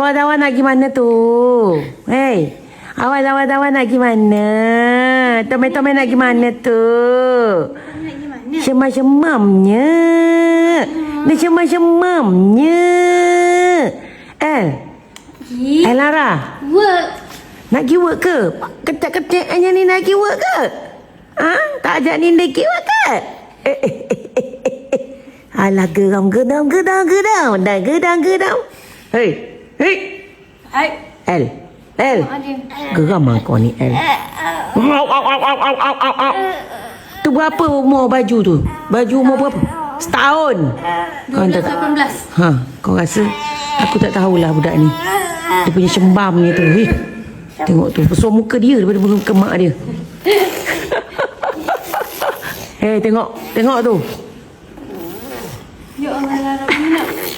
Awak nak pergi mana tu? Hei, awak nak pergi mana? Tomai-tomai nak pergi mana tu? Semam-semamnya. Dia semam-semamnya. Lara. Work. Nak pergi work ke? Ketek-ketek hanya ni nak pergi work ke? Ha? Tak ajak ni pergi work ke? Alah geram. Dah gedang. Hei. Hai. El. Geram lah kau ni, El. Tu berapa umur baju tu? Baju umur berapa? Setahun. Kau 12, tak 18. kau rasa aku tak tahulah budak ni. Dia punya sembam ni tu. Tengok tu, besar muka dia daripada muka mak dia. Tengok tu.